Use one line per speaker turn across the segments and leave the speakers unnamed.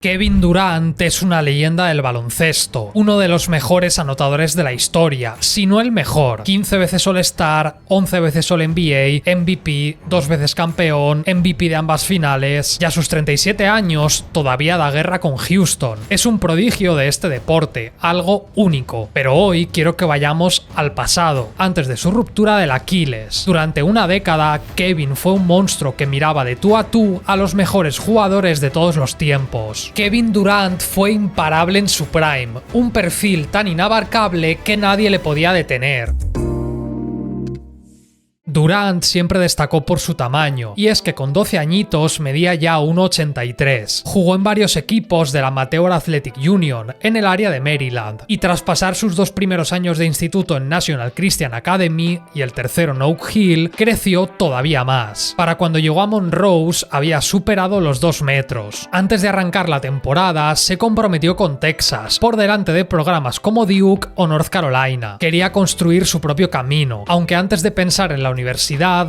Kevin Durant es una leyenda del baloncesto, uno de los mejores anotadores de la historia, si no el mejor. 15 veces All-Star, 11 veces All-NBA, MVP, 2 veces campeón, MVP de ambas finales, y a sus 37 años todavía da guerra con Houston. Es un prodigio de este deporte, algo único. Pero hoy quiero que vayamos al pasado, antes de su ruptura del Aquiles. Durante una década, Kevin fue un monstruo que miraba de tú a los mejores jugadores de todos los tiempos. Kevin Durant fue imparable en su prime, un perfil tan inabarcable que nadie le podía detener. Durant siempre destacó por su tamaño, y es que con 12 añitos medía ya 1,83. Jugó en varios equipos de la Amateur Athletic Union, en el área de Maryland, y tras pasar sus 2 primeros años de instituto en National Christian Academy y el tercero en Oak Hill, creció todavía más. Para cuando llegó a Monrose había superado los 2 metros. Antes de arrancar la temporada, se comprometió con Texas, por delante de programas como Duke o North Carolina. Quería construir su propio camino, aunque antes de pensar en la universidad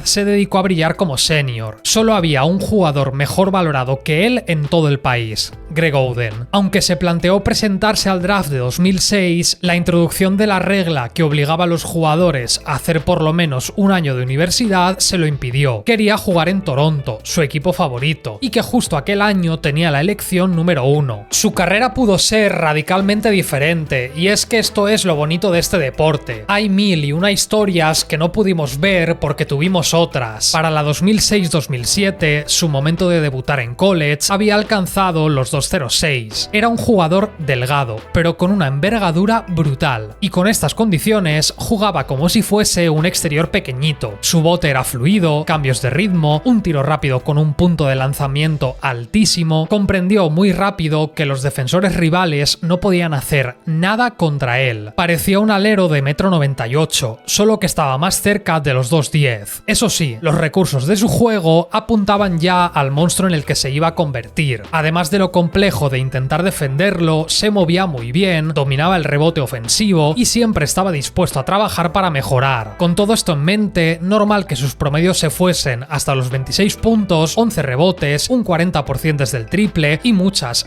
se dedicó a brillar como senior. Solo había un jugador mejor valorado que él en todo el país, Greg Oden. Aunque se planteó presentarse al draft de 2006, la introducción de la regla que obligaba a los jugadores a hacer por lo menos un año de universidad se lo impidió. Quería jugar en Toronto, su equipo favorito, y que justo aquel año tenía la elección número 1. Su carrera pudo ser radicalmente diferente, y es que esto es lo bonito de este deporte. Hay mil y una historias que no pudimos ver porque tuvimos otras. Para la 2006-2007, su momento de debutar en college había alcanzado los 2.06. Era un jugador delgado, pero con una envergadura brutal, y con estas condiciones jugaba como si fuese un exterior pequeñito. Su bote era fluido, cambios de ritmo, un tiro rápido con un punto de lanzamiento altísimo. Comprendió muy rápido que los defensores rivales no podían hacer nada contra él. Parecía un alero de 1,98 m, solo que estaba más cerca de los 2,10. Eso sí, los recursos de su juego apuntaban ya al monstruo en el que se iba a convertir. Además de lo complejo de intentar defenderlo, se movía muy bien, dominaba el rebote ofensivo y siempre estaba dispuesto a trabajar para mejorar. Con todo esto en mente, normal que sus promedios se fuesen hasta los 26 puntos, 11 rebotes, un 40% desde el triple y muchas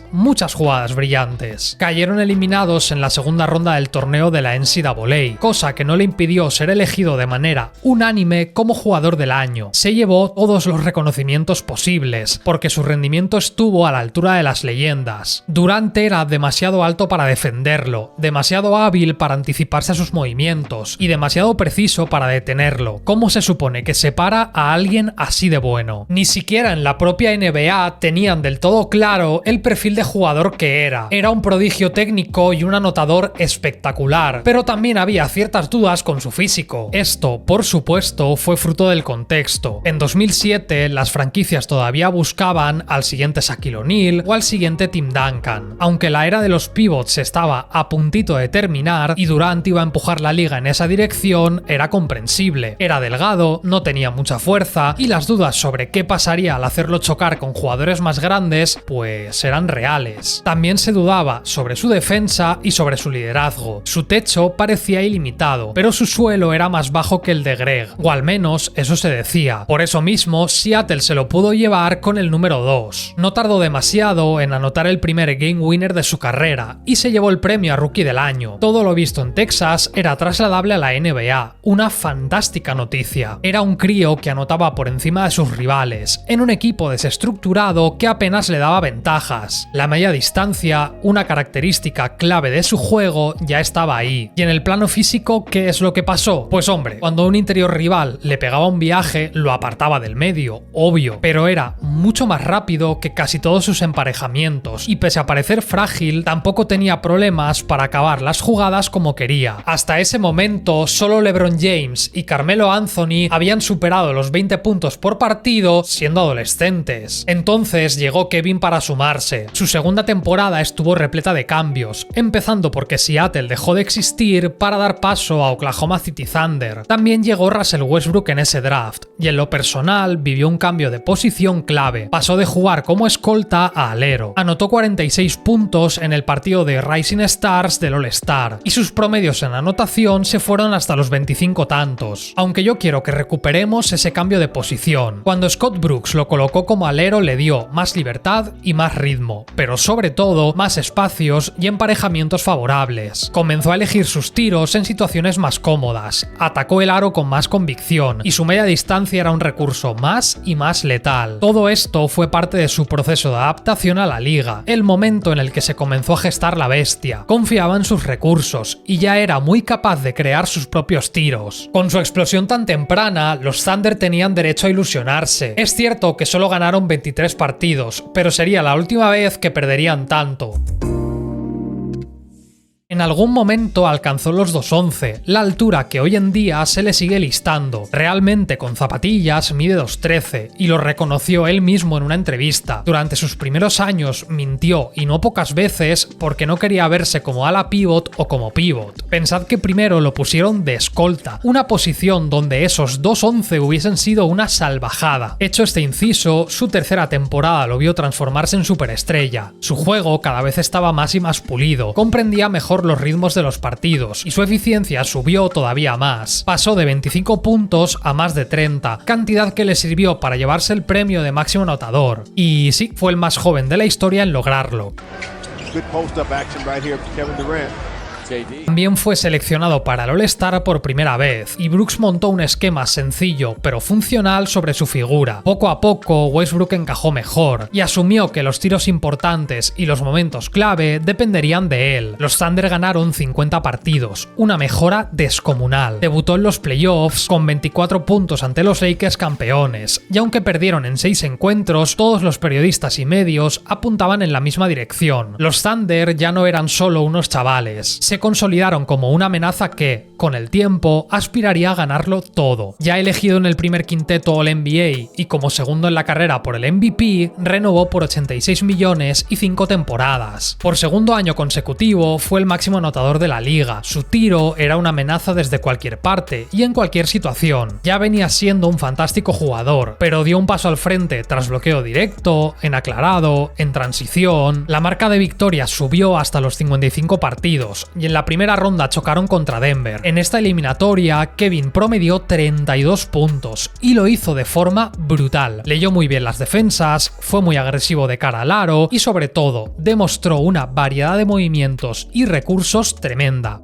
jugadas brillantes. Cayeron eliminados en la segunda ronda del torneo de la NCAA, cosa que no le impidió ser elegido de manera unánime como jugador del año. Se llevó todos los reconocimientos posibles, porque su rendimiento estuvo a la altura de las leyendas. Durant era demasiado alto para defenderlo, demasiado hábil para anticiparse a sus movimientos, y demasiado preciso para detenerlo. ¿Cómo se supone que se para a alguien así de bueno? Ni siquiera en la propia NBA tenían del todo claro el perfil de jugador que era. Era un prodigio técnico y un anotador espectacular, pero también había ciertas dudas con su físico. Esto, por supuesto, fue fruto del contexto. En 2007, las franquicias todavía buscaban al siguiente Shaquille O'Neal o al siguiente Tim Duncan. Aunque la era de los pivots estaba a puntito de terminar y Durant iba a empujar la liga en esa dirección, era comprensible. Era delgado, no tenía mucha fuerza y las dudas sobre qué pasaría al hacerlo chocar con jugadores más grandes, pues eran reales. También se dudaba sobre su defensa y sobre su liderazgo. Su techo parecía ilimitado, pero su suelo era más bajo que el de Greg, o al menos eso se decía. Por eso mismo, Seattle se lo pudo llevar con el número 2. No tardó demasiado en anotar el primer game winner de su carrera y se llevó el premio a Rookie del Año. Todo lo visto en Texas era trasladable a la NBA, una fantástica noticia. Era un crío que anotaba por encima de sus rivales, en un equipo desestructurado que apenas le daba ventajas. La media distancia, una característica clave de su juego, ya estaba ahí. Y en el plano físico, ¿qué es lo que pasó? Pues hombre, cuando un interior rival le pegaba un viaje, lo apartaba del medio, obvio, pero era mucho más rápido que casi todos sus emparejamientos y pese a parecer frágil, tampoco tenía problemas para acabar las jugadas como quería. Hasta ese momento, solo LeBron James y Carmelo Anthony habían superado los 20 puntos por partido siendo adolescentes. Entonces llegó Kevin para sumarse. Su segunda temporada estuvo repleta de cambios, empezando porque Seattle dejó de existir para dar paso a Oklahoma City Thunder. También llegó Russell Westbrook en ese draft, y en lo personal vivió un cambio de posición clave. Pasó de jugar como escolta a alero. 0. Anotó 46 puntos en el partido de Rising Stars del All-Star, y sus promedios en anotación se fueron hasta los 25 tantos, aunque yo quiero que recuperemos ese cambio de posición. Cuando Scott Brooks lo colocó como alero le dio más libertad y más ritmo, pero sobre todo más espacios y emparejamientos favorables. Comenzó a elegir sus tiros en situaciones más cómodas, atacó el aro con más convicción y su media distancia era un recurso más y más letal. Todo esto fue parte de su proceso de adaptación a la liga, el momento en el que se comenzó a gestar la bestia. Confiaba en sus recursos y ya era muy capaz de crear sus propios tiros. Con su explosión tan temprana, los Thunder tenían derecho a ilusionarse. Es cierto que solo ganaron 23 partidos, pero sería la última vez que perderían tanto. En algún momento alcanzó los 2'11", la altura que hoy en día se le sigue listando. Realmente con zapatillas mide 2'13", y lo reconoció él mismo en una entrevista. Durante sus primeros años mintió, y no pocas veces, porque no quería verse como ala pivot o como pivot. Pensad que primero lo pusieron de escolta, una posición donde esos 2'11" hubiesen sido una salvajada. Hecho este inciso, su tercera temporada lo vio transformarse en superestrella. Su juego cada vez estaba más y más pulido, comprendía mejor los ritmos de los partidos y su eficiencia subió todavía más. Pasó de 25 puntos a más de 30, cantidad que le sirvió para llevarse el premio de máximo anotador. Y sí, fue el más joven de la historia en lograrlo. También fue seleccionado para el All-Star por primera vez, y Brooks montó un esquema sencillo pero funcional sobre su figura. Poco a poco, Westbrook encajó mejor y asumió que los tiros importantes y los momentos clave dependerían de él. Los Thunder ganaron 50 partidos, una mejora descomunal. Debutó en los playoffs con 24 puntos ante los Lakers campeones, y aunque perdieron en 6 encuentros, todos los periodistas y medios apuntaban en la misma dirección. Los Thunder ya no eran solo unos chavales. Se consolidaron como una amenaza que, con el tiempo, aspiraría a ganarlo todo. Ya elegido en el primer quinteto All-NBA y como segundo en la carrera por el MVP, renovó por 86 millones y 5 temporadas. Por segundo año consecutivo, fue el máximo anotador de la liga. Su tiro era una amenaza desde cualquier parte y en cualquier situación. Ya venía siendo un fantástico jugador, pero dio un paso al frente tras bloqueo directo, en aclarado, en transición. La marca de victorias subió hasta los 55 partidos, y en la primera ronda chocaron contra Denver. En esta eliminatoria, Kevin promedió 32 puntos y lo hizo de forma brutal. Leyó muy bien las defensas, fue muy agresivo de cara al aro y sobre todo demostró una variedad de movimientos y recursos tremenda.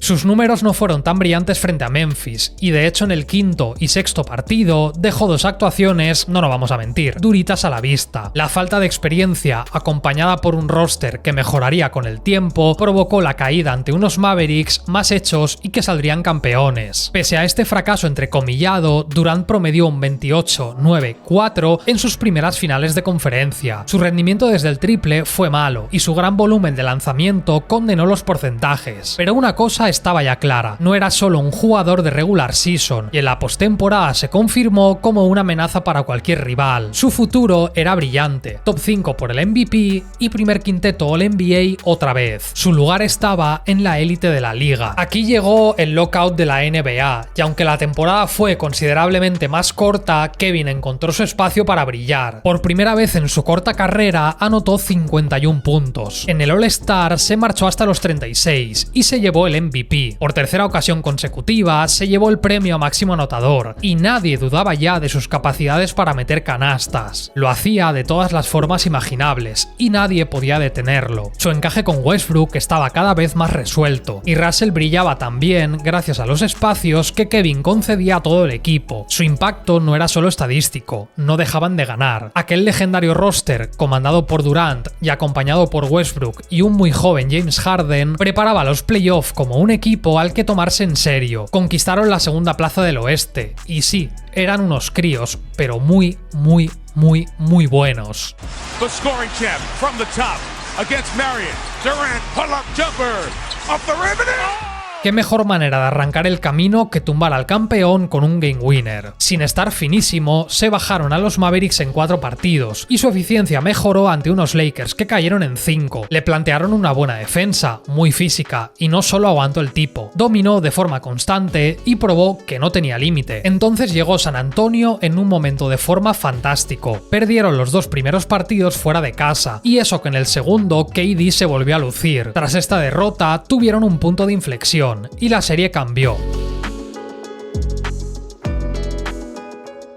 Sus números no fueron tan brillantes frente a Memphis y de hecho en el quinto y sexto partido dejó 2 actuaciones, no nos vamos a mentir, duritas a la vista. La falta de experiencia acompañada por un roster que mejoraría con el tiempo provocó la caída ante unos Mavericks más hechos y que saldrían campeones. Pese a este fracaso entrecomillado, Durant promedió un 28-9-4 en sus primeras finales de conferencia. Su rendimiento desde el triple fue malo y su gran volumen de lanzamiento condenó los porcentajes. Pero una cosa estaba ya clara, no era solo un jugador de regular season y en la postemporada se confirmó como una amenaza para cualquier rival. Su futuro era brillante, top 5 por el MVP y primer quinteto All-NBA otra vez. Su lugar estaba en la élite de la liga. Aquí llegó el lockout de la NBA y aunque la temporada fue considerablemente más corta, Kevin encontró su espacio para brillar. Por primera vez en su corta carrera anotó 51 puntos. En el All-Star se marchó hasta los 36 y se llevó el MVP. Por tercera ocasión consecutiva se llevó el premio a máximo anotador y nadie dudaba ya de sus capacidades para meter canastas. Lo hacía de todas las formas imaginables y nadie podía detenerlo. Su encaje con Westbrook estaba cada vez más resuelto y Russell brillaba también gracias a los espacios que Kevin concedía a todo el equipo. Su impacto no era solo estadístico, no dejaban de ganar. Aquel legendario roster, comandado por Durant y acompañado por Westbrook y un muy joven James Harden, preparaba los playoffs como un equipo al que tomarse en serio. Conquistaron la segunda plaza del oeste y sí, eran unos críos, pero muy buenos.
The scoring champ from the top against Marion. Durant pull-up jumper off the rim and
Qué mejor manera de arrancar el camino que tumbar al campeón con un game winner. Sin estar finísimo, se bajaron a los Mavericks en 4 partidos y su eficiencia mejoró ante unos Lakers que cayeron en 5. Le plantearon una buena defensa, muy física, y no solo aguantó el tipo, dominó de forma constante y probó que no tenía límite. Entonces llegó San Antonio en un momento de forma fantástico. Perdieron los 2 primeros partidos fuera de casa, y eso que en el segundo KD se volvió a lucir. Tras esta derrota, tuvieron un punto de inflexión y la serie cambió.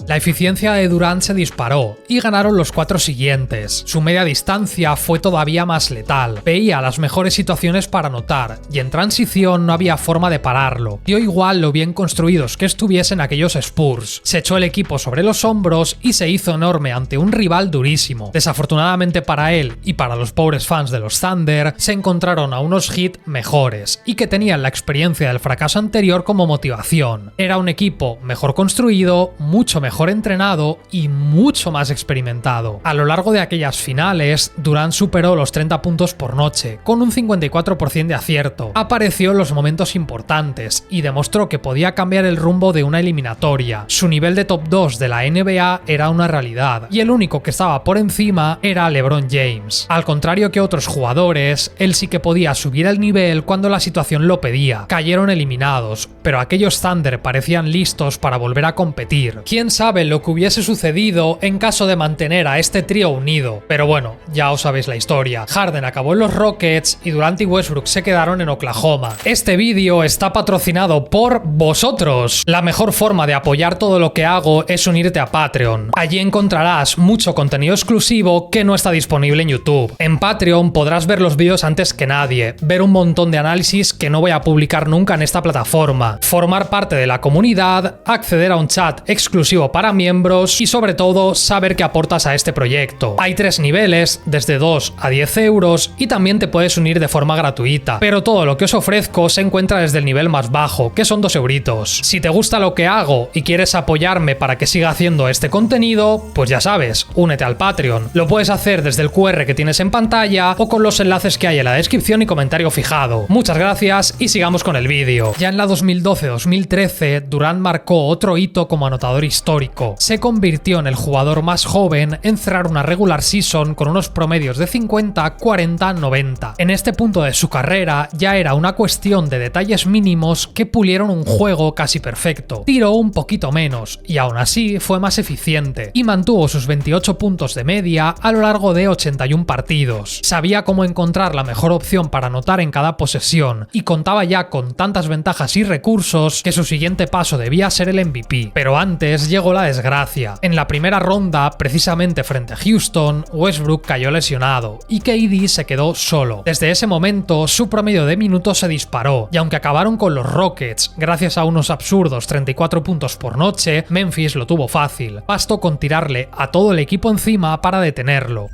La eficiencia de Durant se disparó y ganaron los 4 siguientes. Su media distancia fue todavía más letal. Veía las mejores situaciones para anotar y en transición no había forma de pararlo. Dio igual lo bien construidos que estuviesen aquellos Spurs. Se echó el equipo sobre los hombros y se hizo enorme ante un rival durísimo. Desafortunadamente para él y para los pobres fans de los Thunder, se encontraron a unos Heat mejores y que tenían la experiencia del fracaso anterior como motivación. Era un equipo mejor construido, mucho mejor entrenado y mucho más experimentado. A lo largo de aquellas finales, Durant superó los 30 puntos por noche, con un 54% de acierto. Apareció en los momentos importantes y demostró que podía cambiar el rumbo de una eliminatoria. Su nivel de top 2 de la NBA era una realidad, y el único que estaba por encima era LeBron James. Al contrario que otros jugadores, él sí que podía subir el nivel cuando la situación lo pedía. Cayeron eliminados, pero aquellos Thunder parecían listos para volver a competir. ¿Quién sabe lo que hubiese sucedido en caso de mantener a este trío unido? Pero bueno, ya os sabéis la historia. Harden acabó en los Rockets y Durant y Westbrook se quedaron en Oklahoma. Este vídeo está patrocinado por vosotros. La mejor forma de apoyar todo lo que hago es unirte a Patreon. Allí encontrarás mucho contenido exclusivo que no está disponible en YouTube. En Patreon podrás ver los vídeos antes que nadie, ver un montón de análisis que no voy a publicar nunca en esta plataforma, formar parte de la comunidad, acceder a un chat exclusivo para miembros y sobre todo saber que aportas a este proyecto. Hay 3 niveles, desde 2 a 10 euros y también te puedes unir de forma gratuita, pero todo lo que os ofrezco se encuentra desde el nivel más bajo, que son 2 euritos. Si te gusta lo que hago y quieres apoyarme para que siga haciendo este contenido, pues ya sabes, únete al Patreon. Lo puedes hacer desde el QR que tienes en pantalla o con los enlaces que hay en la descripción y comentario fijado. Muchas gracias y sigamos con el vídeo. Ya en la 2012-2013, Durant marcó otro hito como anotador histórico. Se convirtió en el jugador más joven en cerrar una regular season con unos promedios de 50, 40, 90. En este punto de su carrera ya era una cuestión de detalles mínimos que pulieron un juego casi perfecto. Tiró un poquito menos y aún así fue más eficiente y mantuvo sus 28 puntos de media a lo largo de 81 partidos. Sabía cómo encontrar la mejor opción para anotar en cada posesión y contaba ya con tantas ventajas y recursos que su siguiente paso debía ser el MVP. Pero antes llegó la desgracia. En la primera ronda, precisamente frente a Houston, Westbrook cayó lesionado y KD se quedó solo. Desde ese momento, su promedio de minutos se disparó y aunque acabaron con los Rockets, gracias a unos absurdos 34 puntos por noche, Memphis lo tuvo fácil. Bastó con tirarle a todo el equipo encima para detenerlo.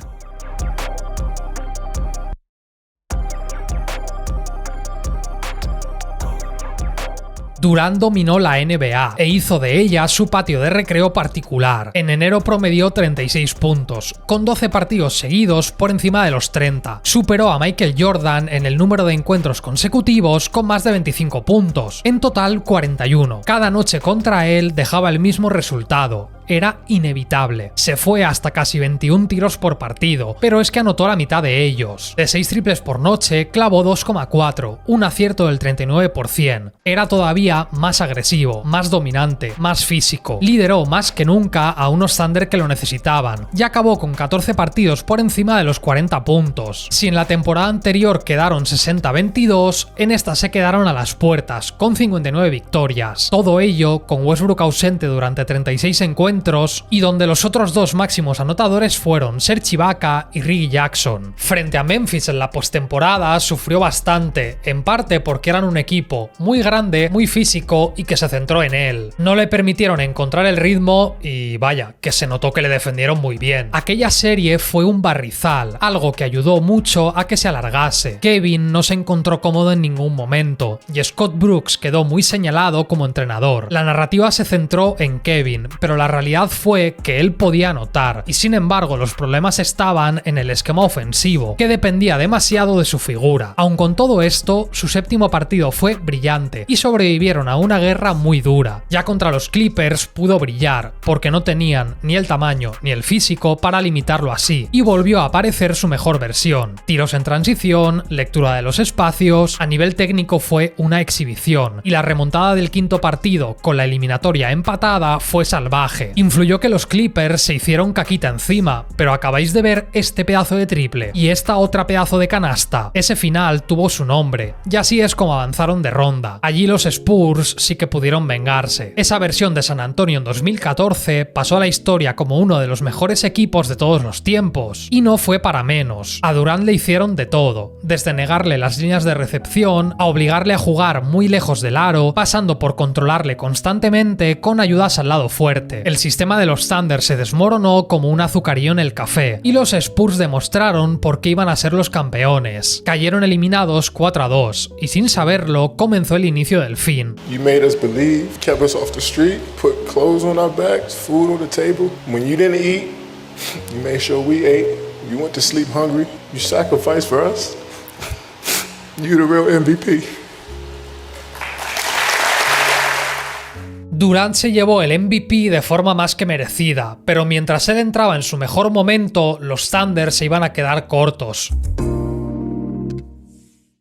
Durant dominó la NBA e hizo de ella su patio de recreo particular. En enero promedió 36 puntos, con 12 partidos seguidos por encima de los 30. Superó a Michael Jordan en el número de encuentros consecutivos con más de 25 puntos, en total 41. Cada noche contra él dejaba el mismo resultado. Era inevitable. Se fue hasta casi 21 tiros por partido, pero es que anotó la mitad de ellos. De 6 triples por noche, clavó 2,4, un acierto del 39%. Era todavía más agresivo, más dominante, más físico. Lideró más que nunca a unos Thunder que lo necesitaban, y acabó con 14 partidos por encima de los 40 puntos. Si en la temporada anterior quedaron 60-22, en esta se quedaron a las puertas, con 59 victorias. Todo ello con Westbrook ausente durante 36 encuentros y donde los otros 2 máximos anotadores fueron Serge Ibaka y Reggie Jackson. Frente a Memphis en la postemporada sufrió bastante, en parte porque eran un equipo muy grande, muy físico y que se centró en él. No le permitieron encontrar el ritmo y vaya, que se notó que le defendieron muy bien. Aquella serie fue un barrizal, algo que ayudó mucho a que se alargase. Kevin no se encontró cómodo en ningún momento y Scott Brooks quedó muy señalado como entrenador. La narrativa se centró en Kevin, pero la realidad realidad fue que él podía anotar, y sin embargo los problemas estaban en el esquema ofensivo, que dependía demasiado de su figura. Aun con todo esto, su séptimo partido fue brillante y sobrevivieron a una guerra muy dura. Ya contra los Clippers pudo brillar, porque no tenían ni el tamaño ni el físico para limitarlo así, y volvió a aparecer su mejor versión. Tiros en transición, lectura de los espacios, a nivel técnico fue una exhibición, y la remontada del quinto partido con la eliminatoria empatada fue salvaje. Influyó que los Clippers se hicieron caquita encima, pero acabáis de ver este pedazo de triple y esta otra pedazo de canasta. Ese final tuvo su nombre, y así es como avanzaron de ronda. Allí los Spurs sí que pudieron vengarse. Esa versión de San Antonio en 2014 pasó a la historia como uno de los mejores equipos de todos los tiempos, y no fue para menos. A Durant le hicieron de todo, desde negarle las líneas de recepción a obligarle a jugar muy lejos del aro, pasando por controlarle constantemente con ayudas al lado fuerte. El sistema de los Thunder se desmoronó como un azucarillo en el café, y los Spurs demostraron por qué iban a ser los campeones. Cayeron eliminados 4-2, y sin saberlo comenzó el inicio del fin.
You made us believe, kept us off the street, put clothes on our backs, food on the table. When you didn't eat, you made sure we ate. You went to sleep hungry. You sacrificed for us. You the real MVP.
Durant se llevó el MVP de forma más que merecida, pero mientras él entraba en su mejor momento, los Thunder se iban a quedar cortos.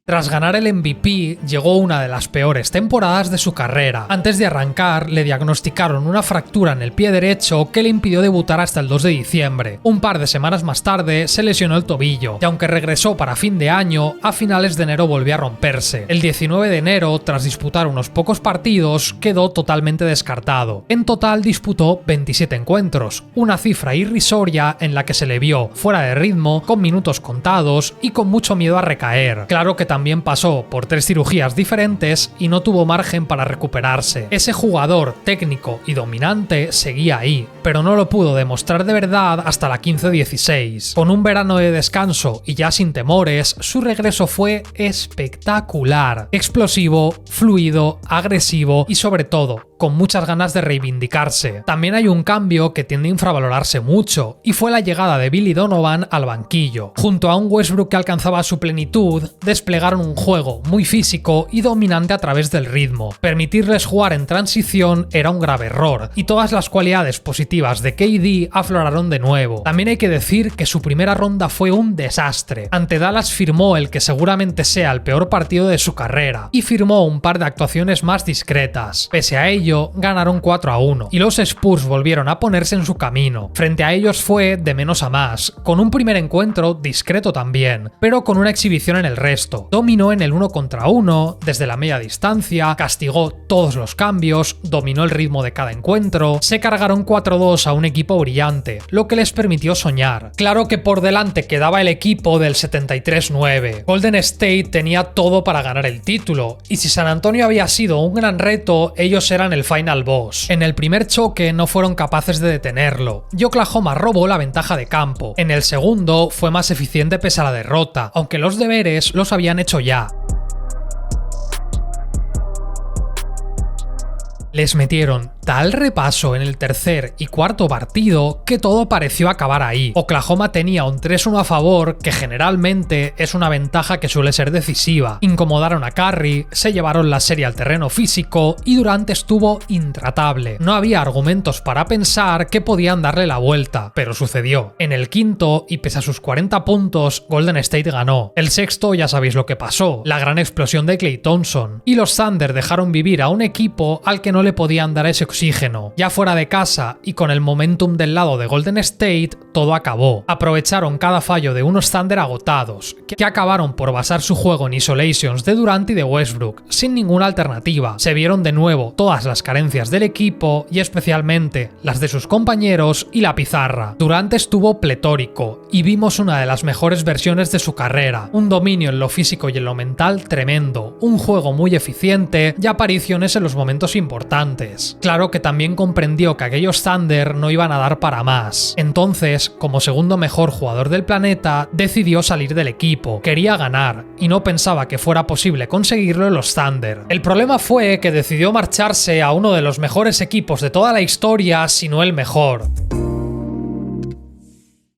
Tras ganar el MVP, llegó una de las peores temporadas de su carrera. Antes de arrancar, le diagnosticaron una fractura en el pie derecho que le impidió debutar hasta el 2 de diciembre. Un par de semanas más tarde, se lesionó el tobillo, y aunque regresó para fin de año, a finales de enero volvió a romperse. El 19 de enero, tras disputar unos pocos partidos, quedó totalmente descartado. En total disputó 27 encuentros, una cifra irrisoria en la que se le vio fuera de ritmo, con minutos contados y con mucho miedo a recaer. Claro que también pasó por 3 cirugías diferentes y no tuvo margen para recuperarse. Ese jugador técnico y dominante seguía ahí, pero no lo pudo demostrar de verdad hasta la 15-16. Con un verano de descanso y ya sin temores, su regreso fue espectacular. Explosivo, fluido, agresivo y sobre todo, con muchas ganas de reivindicarse. También hay un cambio que tiende a infravalorarse mucho, y fue la llegada de Billy Donovan al banquillo. Junto a un Westbrook que alcanzaba su plenitud, desplegaron un juego muy físico y dominante a través del ritmo. Permitirles jugar en transición era un grave error, y todas las cualidades positivas de KD afloraron de nuevo. También hay que decir que su primera ronda fue un desastre. Ante Dallas firmó el que seguramente sea el peor partido de su carrera, y firmó un par de actuaciones más discretas. Pese a ello, ganaron 4-1, y los Spurs volvieron a ponerse en su camino. Frente a ellos fue de menos a más, con un primer encuentro discreto también, pero con una exhibición en el resto. Dominó en el 1 contra 1, desde la media distancia, castigó todos los cambios, dominó el ritmo de cada encuentro, se cargaron 4-2 a un equipo brillante, lo que les permitió soñar. Claro que por delante quedaba el equipo del 73-9. Golden State tenía todo para ganar el título, y si San Antonio había sido un gran reto, ellos eran el final boss. En el primer choque no fueron capaces de detenerlo, y Oklahoma robó la ventaja de campo. En el segundo fue más eficiente pese a la derrota, aunque los deberes los habían hecho ya. Les metieron tal repaso en el tercer y cuarto partido que todo pareció acabar ahí. Oklahoma tenía un 3-1 a favor, que generalmente es una ventaja que suele ser decisiva. Incomodaron a Curry, se llevaron la serie al terreno físico y Durant estuvo intratable. No había argumentos para pensar que podían darle la vuelta, pero sucedió. En el quinto, y pese a sus 40 puntos, Golden State ganó. El sexto ya sabéis lo que pasó, la gran explosión de Klay Thompson. Y los Thunder dejaron vivir a un equipo al que no le podían dar ese oxígeno. Ya fuera de casa y con el momentum del lado de Golden State, todo acabó. Aprovecharon cada fallo de unos Thunder agotados, que acabaron por basar su juego en isolations de Durant y de Westbrook, sin ninguna alternativa. Se vieron de nuevo todas las carencias del equipo y especialmente las de sus compañeros y la pizarra. Durant estuvo pletórico y vimos una de las mejores versiones de su carrera. Un dominio en lo físico y en lo mental tremendo, un juego muy eficiente y apariciones en los momentos importantes. Claro claro que también comprendió que aquellos Thunder no iban a dar para más. Entonces, como segundo mejor jugador del planeta, decidió salir del equipo. Quería ganar, y no pensaba que fuera posible conseguirlo en los Thunder. El problema fue que decidió marcharse a uno de los mejores equipos de toda la historia, si no el mejor.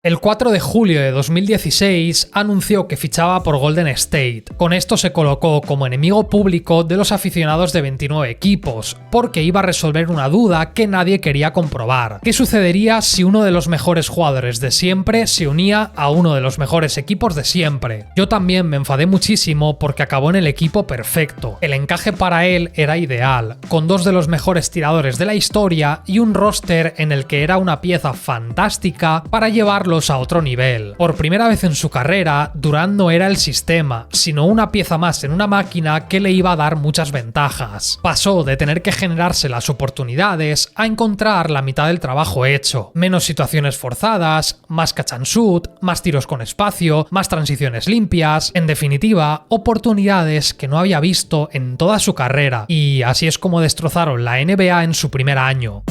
El 4 de julio de 2016 anunció que fichaba por Golden State. Con esto se colocó como enemigo público de los aficionados de 29 equipos, porque iba a resolver una duda que nadie quería comprobar. ¿Qué sucedería si uno de los mejores jugadores de siempre se unía a uno de los mejores equipos de siempre? Yo también me enfadé muchísimo porque acabó en el equipo perfecto. El encaje para él era ideal, con dos de los mejores tiradores de la historia y un roster en el que era una pieza fantástica para llevarlo a otro nivel. Por primera vez en su carrera, Durant no era el sistema, sino una pieza más en una máquina que le iba a dar muchas ventajas. Pasó de tener que generarse las oportunidades a encontrar la mitad del trabajo hecho. Menos situaciones forzadas, más catch and shoot, más tiros con espacio, más transiciones limpias, en definitiva, oportunidades que no había visto en toda su carrera. Y así es como destrozaron la NBA en su primer año.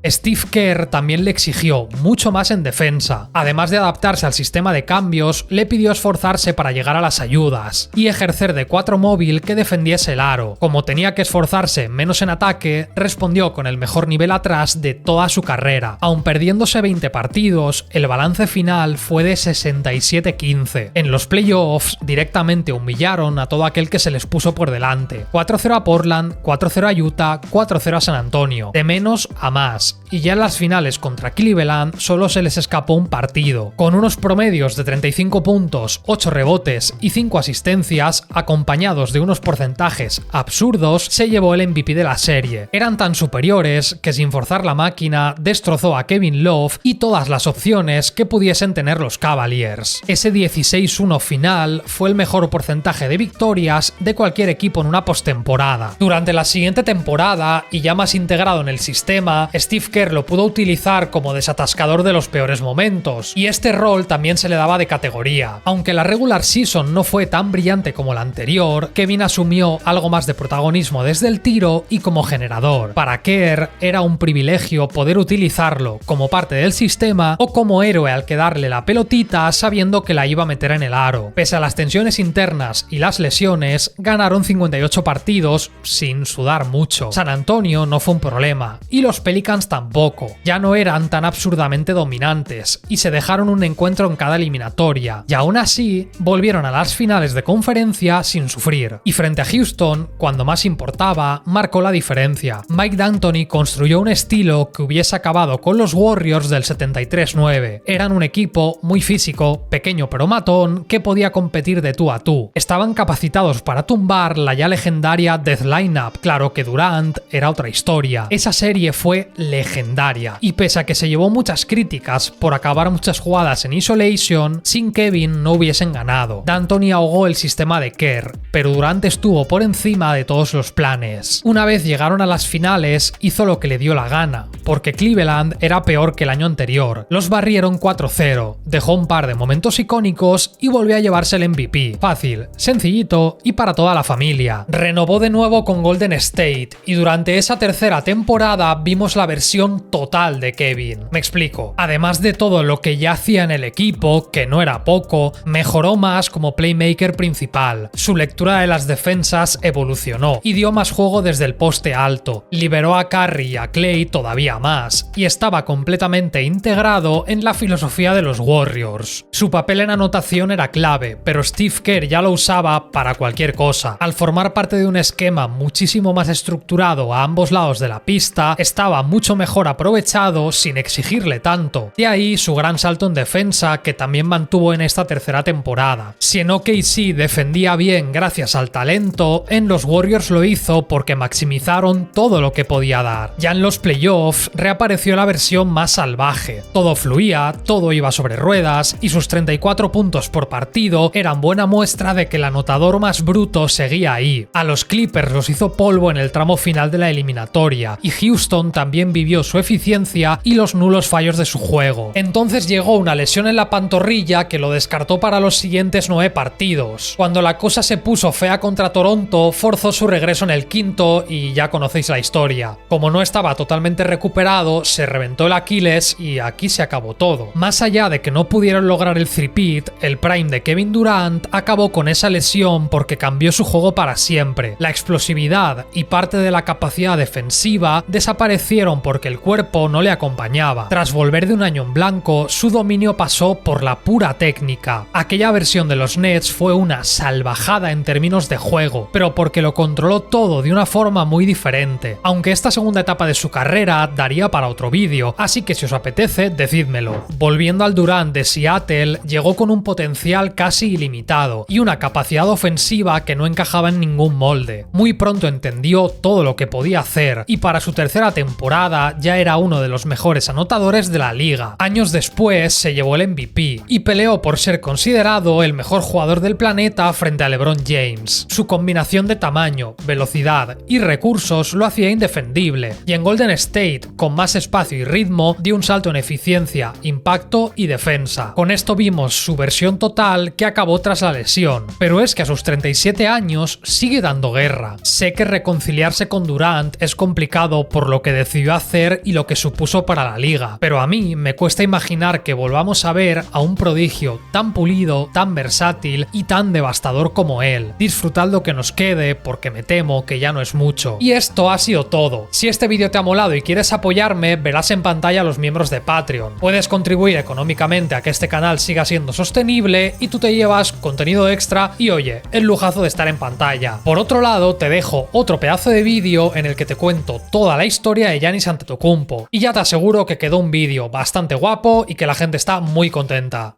Steve Kerr también le exigió mucho más en defensa. Además de adaptarse al sistema de cambios, le pidió esforzarse para llegar a las ayudas y ejercer de 4 móvil que defendiese el aro. Como tenía que esforzarse menos en ataque, respondió con el mejor nivel atrás de toda su carrera. Aun perdiéndose 20 partidos, el balance final fue de 67-15. En los playoffs directamente humillaron a todo aquel que se les puso por delante. 4-0 a Portland, 4-0 a Utah, 4-0 a San Antonio. De menos a más. Y ya en las finales contra Cleveland solo se les escapó un partido. Con unos promedios de 35 puntos, 8 rebotes y 5 asistencias, acompañados de unos porcentajes absurdos, se llevó el MVP de la serie. Eran tan superiores que sin forzar la máquina destrozó a Kevin Love y todas las opciones que pudiesen tener los Cavaliers. Ese 16-1 final fue el mejor porcentaje de victorias de cualquier equipo en una postemporada. Durante la siguiente temporada, y ya más integrado en el sistema, Steve Kerr lo pudo utilizar como desatascador de los peores momentos, y este rol también se le daba de categoría. Aunque la regular season no fue tan brillante como la anterior, Kevin asumió algo más de protagonismo desde el tiro y como generador. Para Kerr era un privilegio poder utilizarlo como parte del sistema o como héroe al que darle la pelotita sabiendo que la iba a meter en el aro. Pese a las tensiones internas y las lesiones, ganaron 58 partidos sin sudar mucho. San Antonio no fue un problema, y los Pelicans tampoco. Ya no eran tan absurdamente dominantes y se dejaron un encuentro en cada eliminatoria, y aún así volvieron a las finales de conferencia sin sufrir. Y frente a Houston, cuando más importaba, marcó la diferencia. Mike D'Antoni construyó un estilo que hubiese acabado con los Warriors del 73-9. Eran un equipo muy físico, pequeño pero matón, que podía competir de tú a tú. Estaban capacitados para tumbar la ya legendaria Death Lineup. Claro que Durant era otra historia. Esa serie fue legendaria, y pese a que se llevó muchas críticas por acabar muchas jugadas en isolation, sin Kevin no hubiesen ganado. D'Antoni ahogó el sistema de Kerr, pero Durant estuvo por encima de todos los planes. Una vez llegaron a las finales, hizo lo que le dio la gana, porque Cleveland era peor que el año anterior. Los barrieron 4-0, dejó un par de momentos icónicos y volvió a llevarse el MVP. Fácil, sencillito y para toda la familia. Renovó de nuevo con Golden State, y durante esa tercera temporada vimos la versión total de Kevin. Me explico. Además de todo lo que ya hacía en el equipo, que no era poco, mejoró más como playmaker principal. Su lectura de las defensas evolucionó y dio más juego desde el poste alto. Liberó a Curry y a Klay todavía más, y estaba completamente integrado en la filosofía de los Warriors. Su papel en anotación era clave, pero Steve Kerr ya lo usaba para cualquier cosa. Al formar parte de un esquema muchísimo más estructurado a ambos lados de la pista, estaba mucho mejor aprovechado sin exigirle tanto. De ahí su gran salto en defensa, que también mantuvo en esta tercera temporada. Si en OKC defendía bien gracias al talento, en los Warriors lo hizo porque maximizaron todo lo que podía dar. Ya en los playoffs reapareció la versión más salvaje. Todo fluía, todo iba sobre ruedas y sus 34 puntos por partido eran buena muestra de que el anotador más bruto seguía ahí. A los Clippers los hizo polvo en el tramo final de la eliminatoria y Houston también vivió su eficiencia y los nulos fallos de su juego. Entonces llegó una lesión en la pantorrilla que lo descartó para los siguientes 9 partidos. Cuando la cosa se puso fea contra Toronto, forzó su regreso en el quinto y ya conocéis la historia. Como no estaba totalmente recuperado, se reventó el Aquiles y aquí se acabó todo. Más allá de que no pudieron lograr el three-peat, el prime de Kevin Durant acabó con esa lesión porque cambió su juego para siempre. La explosividad y parte de la capacidad defensiva desaparecieron porque el cuerpo no le acompañaba. Tras volver de un año en blanco, su dominio pasó por la pura técnica. Aquella versión de los Nets fue una salvajada en términos de juego, pero porque lo controló todo de una forma muy diferente. Aunque esta segunda etapa de su carrera daría para otro vídeo, así que si os apetece, decídmelo. Volviendo al Durant de Seattle, llegó con un potencial casi ilimitado y una capacidad ofensiva que no encajaba en ningún molde. Muy pronto entendió todo lo que podía hacer y para su tercera temporada ya era uno de los mejores anotadores de la liga. Años después se llevó el MVP y peleó por ser considerado el mejor jugador del planeta frente a LeBron James. Su combinación de tamaño, velocidad y recursos lo hacía indefendible, y en Golden State, con más espacio y ritmo, dio un salto en eficiencia, impacto y defensa. Con esto vimos su versión total que acabó tras la lesión, pero es que a sus 37 años sigue dando guerra. Sé que reconciliarse con Durant es complicado por lo que decidió hacer y lo que supuso para la liga, pero a mí me cuesta imaginar que volvamos a ver a un prodigio tan pulido, tan versátil y tan devastador como él. Disfrutad lo que nos quede porque me temo que ya no es mucho. Y esto ha sido todo. Si este vídeo te ha molado y quieres apoyarme, verás en pantalla a los miembros de Patreon. Puedes contribuir económicamente a que este canal siga siendo sostenible y tú te llevas contenido extra y oye, el lujazo de estar en pantalla. Por otro lado, te dejo otro pedazo de vídeo en el que te cuento toda la historia de Giannis Antetokounmpo y ya te aseguro que quedó un vídeo bastante guapo y que la gente está muy contenta.